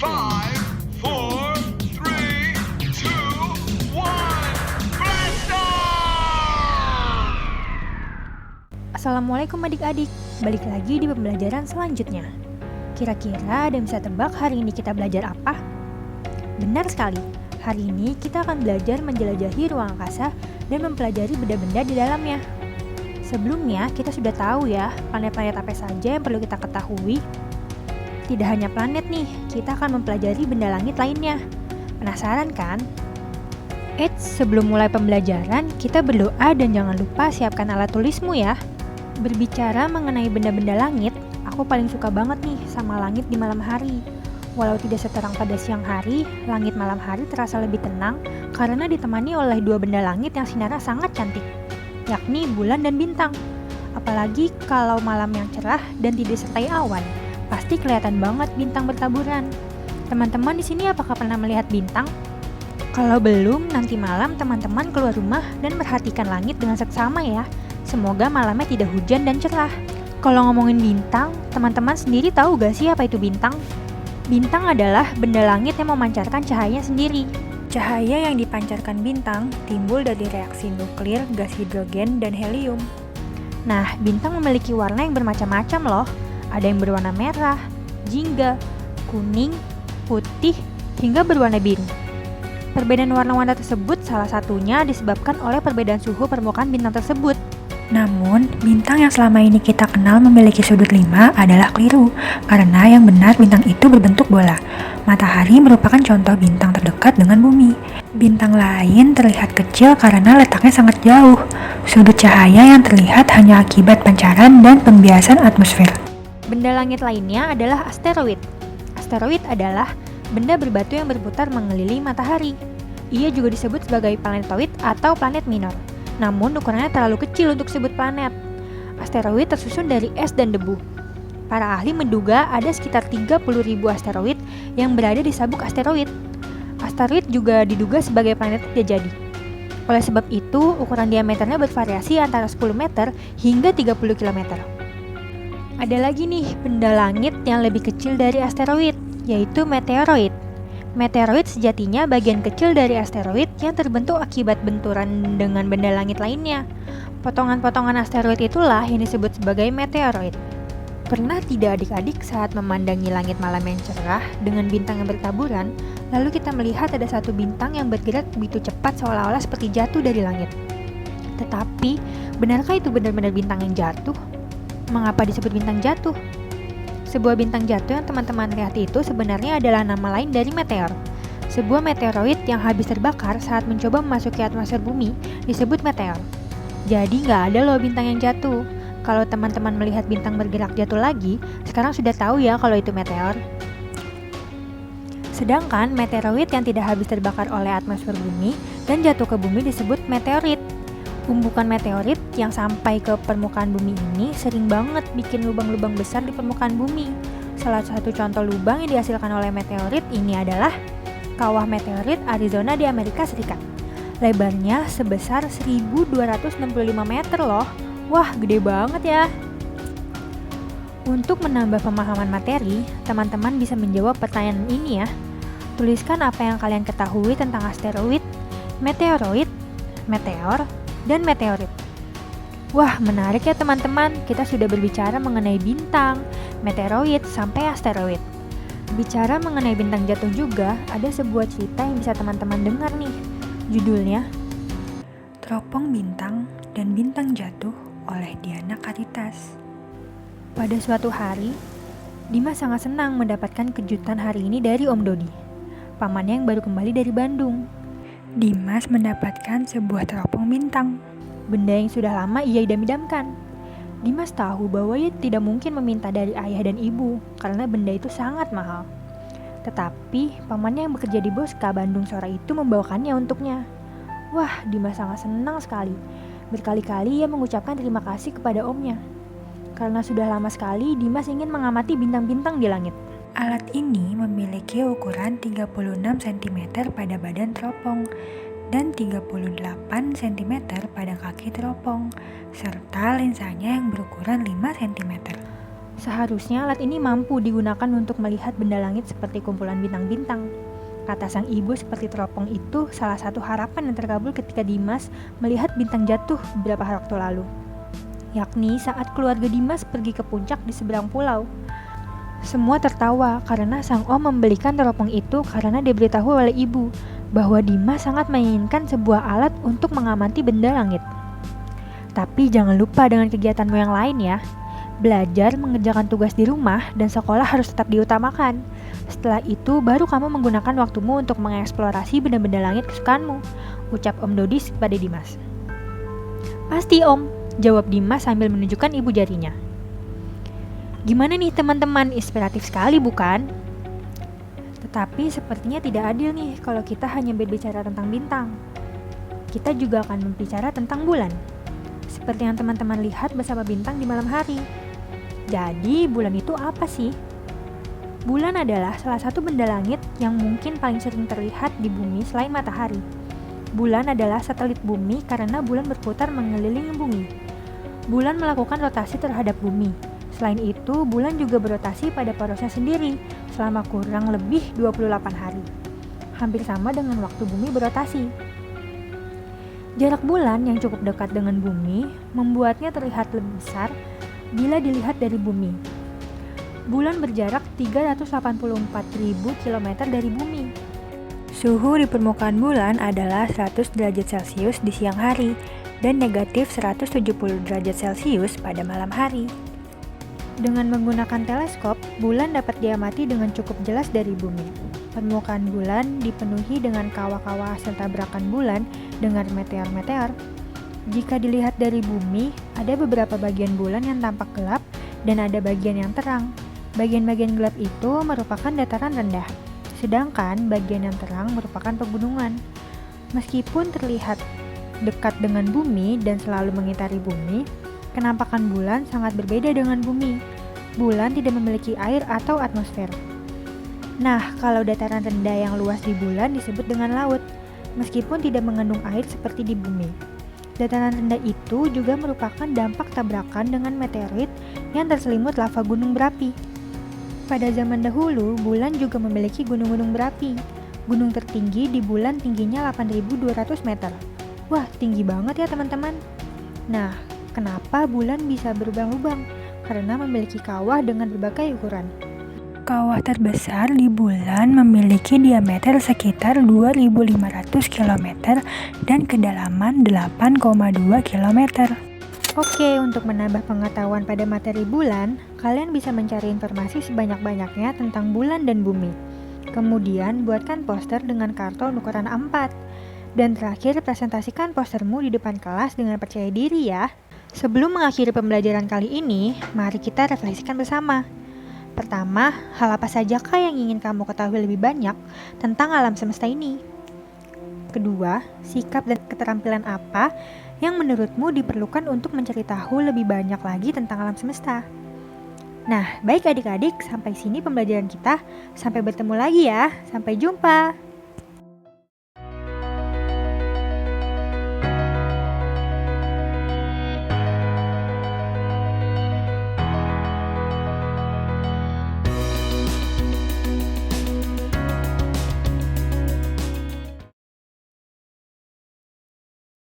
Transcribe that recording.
5, 4, 3, 2, 1, blast off! Assalamualaikum adik-adik, balik lagi di pembelajaran selanjutnya. Kira-kira ada yang bisa tebak hari ini kita belajar apa? Benar sekali, hari ini kita akan belajar menjelajahi ruang angkasa dan mempelajari benda-benda di dalamnya. Sebelumnya, kita sudah tahu ya, planet-planet apa saja yang perlu kita ketahui. Tidak hanya planet nih, kita akan mempelajari benda langit lainnya. Penasaran kan? Eits, sebelum mulai pembelajaran, kita berdoa dan jangan lupa siapkan alat tulismu ya. Berbicara mengenai benda-benda langit, aku paling suka banget nih sama langit di malam hari. Walau tidak seterang pada siang hari, langit malam hari terasa lebih tenang karena ditemani oleh dua benda langit yang sinarnya sangat cantik, yakni bulan dan bintang. Apalagi kalau malam yang cerah dan tidak disertai awan, pasti kelihatan banget bintang bertaburan. Teman-teman di sini apakah pernah melihat bintang? Kalau belum, nanti malam teman-teman keluar rumah dan perhatikan langit dengan seksama ya. Semoga malamnya tidak hujan dan cerah. Kalau ngomongin bintang, teman-teman sendiri tahu gak sih apa itu bintang? Bintang adalah benda langit yang memancarkan cahayanya sendiri. Cahaya yang dipancarkan bintang timbul dari reaksi nuklir, gas hidrogen, dan helium. Nah, bintang memiliki warna yang bermacam-macam loh. Ada yang berwarna merah, jingga, kuning, putih, hingga berwarna biru. Perbedaan warna-warna tersebut salah satunya disebabkan oleh perbedaan suhu permukaan bintang tersebut. Namun, bintang yang selama ini kita kenal memiliki sudut 5 adalah keliru, karena yang benar bintang itu berbentuk bola. Matahari merupakan contoh bintang terdekat dengan bumi. Bintang lain terlihat kecil karena letaknya sangat jauh. Sudut cahaya yang terlihat hanya akibat pancaran dan pembiasan atmosfer. Benda langit lainnya adalah asteroid. Asteroid adalah benda berbatu yang berputar mengelilingi matahari. Ia juga disebut sebagai planetoid atau planet minor. Namun ukurannya terlalu kecil untuk disebut planet. Asteroid tersusun dari es dan debu. Para ahli menduga ada sekitar 30.000 asteroid yang berada di sabuk asteroid. Asteroid juga diduga sebagai planet tidak jadi. Oleh sebab itu, ukuran diameternya bervariasi antara 10 meter hingga 30 km. Ada lagi nih benda langit yang lebih kecil dari asteroid, yaitu meteoroid. Meteoroid sejatinya bagian kecil dari asteroid yang terbentuk akibat benturan dengan benda langit lainnya. Potongan-potongan asteroid itulah yang disebut sebagai meteoroid. Pernah tidak adik-adik saat memandangi langit malam yang cerah dengan bintang yang bertaburan, lalu kita melihat ada satu bintang yang bergerak begitu cepat seolah-olah seperti jatuh dari langit? Tetapi, benarkah itu benar-benar bintang yang jatuh? Mengapa disebut bintang jatuh? Sebuah bintang jatuh yang teman-teman lihat itu sebenarnya adalah nama lain dari meteor. Sebuah meteoroid yang habis terbakar saat mencoba memasuki atmosfer bumi disebut meteor. Jadi nggak ada loh bintang yang jatuh. Kalau teman-teman melihat bintang bergerak jatuh lagi, sekarang sudah tahu ya kalau itu meteor. Sedangkan meteoroid yang tidak habis terbakar oleh atmosfer bumi dan jatuh ke bumi disebut meteorit. Umbukan meteorit yang sampai ke permukaan bumi ini sering banget bikin lubang-lubang besar di permukaan bumi. Salah satu contoh lubang yang dihasilkan oleh meteorit ini adalah kawah meteorit Arizona di Amerika Serikat. Lebarnya sebesar 1265 meter loh. Wah, gede banget ya. Untuk menambah pemahaman materi, teman-teman bisa menjawab pertanyaan ini ya. Tuliskan apa yang kalian ketahui tentang asteroid, meteoroid, meteor, dan meteorit. Wah, menarik ya teman-teman, kita sudah berbicara mengenai bintang, meteoroid, sampai asteroid. Bicara mengenai bintang jatuh juga, ada sebuah cerita yang bisa teman-teman dengar nih. Judulnya, Teropong Bintang dan Bintang Jatuh oleh Diana Caritas. Pada suatu hari, Dimas sangat senang mendapatkan kejutan hari ini dari Om Dodi, pamannya yang baru kembali dari Bandung. Dimas mendapatkan sebuah teropong bintang, benda yang sudah lama ia idam-idamkan. Dimas tahu bahwa ia tidak mungkin meminta dari ayah dan ibu karena benda itu sangat mahal. Tetapi pamannya yang bekerja di Boska Bandung sore itu membawakannya untuknya. Wah, Dimas sangat senang sekali. Berkali-kali ia mengucapkan terima kasih kepada omnya. Karena sudah lama sekali Dimas ingin mengamati bintang-bintang di langit. Alat ini memiliki ukuran 36 cm pada badan teropong dan 38 cm pada kaki teropong, serta lensanya yang berukuran 5 cm. Seharusnya alat ini mampu digunakan untuk melihat benda langit seperti kumpulan bintang-bintang. Kata sang ibu seperti teropong itu salah satu harapan yang terkabul ketika Dimas melihat bintang jatuh beberapa waktu lalu. Yakni saat keluarga Dimas pergi ke puncak di seberang pulau. Semua tertawa karena sang om membelikan teropong itu karena diberitahu oleh ibu bahwa Dimas sangat menginginkan sebuah alat untuk mengamati benda langit. Tapi jangan lupa dengan kegiatanmu yang lain ya. Belajar, mengerjakan tugas di rumah, dan sekolah harus tetap diutamakan. Setelah itu, baru kamu menggunakan waktumu untuk mengeksplorasi benda-benda langit kesukaanmu, ucap Om Dodis pada Dimas. Pasti Om, jawab Dimas sambil menunjukkan ibu jarinya. Gimana nih teman-teman, inspiratif sekali bukan? Tetapi sepertinya tidak adil nih kalau kita hanya berbicara tentang bintang. Kita juga akan berbicara tentang bulan. Seperti yang teman-teman lihat bersama bintang di malam hari. Jadi, bulan itu apa sih? Bulan adalah salah satu benda langit yang mungkin paling sering terlihat di bumi selain matahari. Bulan adalah satelit bumi karena bulan berputar mengelilingi bumi. Bulan melakukan rotasi terhadap bumi. Selain itu, bulan juga berotasi pada porosnya sendiri selama kurang lebih 28 hari. Hampir sama dengan waktu bumi berotasi. Jarak bulan yang cukup dekat dengan bumi membuatnya terlihat lebih besar bila dilihat dari bumi. Bulan berjarak 384.000 km dari bumi. Suhu di permukaan bulan adalah 100 derajat Celcius di siang hari dan negatif 170 derajat Celcius pada malam hari. Dengan menggunakan teleskop, bulan dapat diamati dengan cukup jelas dari bumi. Permukaan bulan dipenuhi dengan kawah-kawah hasil tabrakan bulan dengan meteor-meteor. Jika dilihat dari bumi, ada beberapa bagian bulan yang tampak gelap dan ada bagian yang terang. Bagian-bagian gelap itu merupakan dataran rendah, sedangkan bagian yang terang merupakan pegunungan. Meskipun terlihat dekat dengan bumi dan selalu mengitari bumi, kenampakan bulan sangat berbeda dengan bumi. Bulan tidak memiliki air atau atmosfer. Nah, kalau dataran rendah yang luas di bulan disebut dengan laut, meskipun tidak mengandung air seperti di bumi. Dataran rendah itu juga merupakan dampak tabrakan dengan meteorit yang terselimut lava gunung berapi. Pada zaman dahulu, bulan juga memiliki gunung-gunung berapi. Gunung tertinggi di bulan tingginya 8.200 meter. Wah, tinggi banget ya teman-teman. Nah, kenapa bulan bisa berlubang-lubang? Karena memiliki kawah dengan berbagai ukuran. Kawah terbesar di bulan memiliki diameter sekitar 2.500 km dan kedalaman 8,2 km. Oke, untuk menambah pengetahuan pada materi bulan, kalian bisa mencari informasi sebanyak-banyaknya tentang bulan dan bumi. Kemudian, buatkan poster dengan karton ukuran A4. Dan terakhir, presentasikan postermu di depan kelas dengan percaya diri ya. Sebelum mengakhiri pembelajaran kali ini, mari kita refleksikan bersama. Pertama, hal apa sajakah yang ingin kamu ketahui lebih banyak tentang alam semesta ini? Kedua, sikap dan keterampilan apa yang menurutmu diperlukan untuk mencari tahu lebih banyak lagi tentang alam semesta? Nah, baik adik-adik, sampai sini pembelajaran kita. Sampai bertemu lagi ya. Sampai jumpa.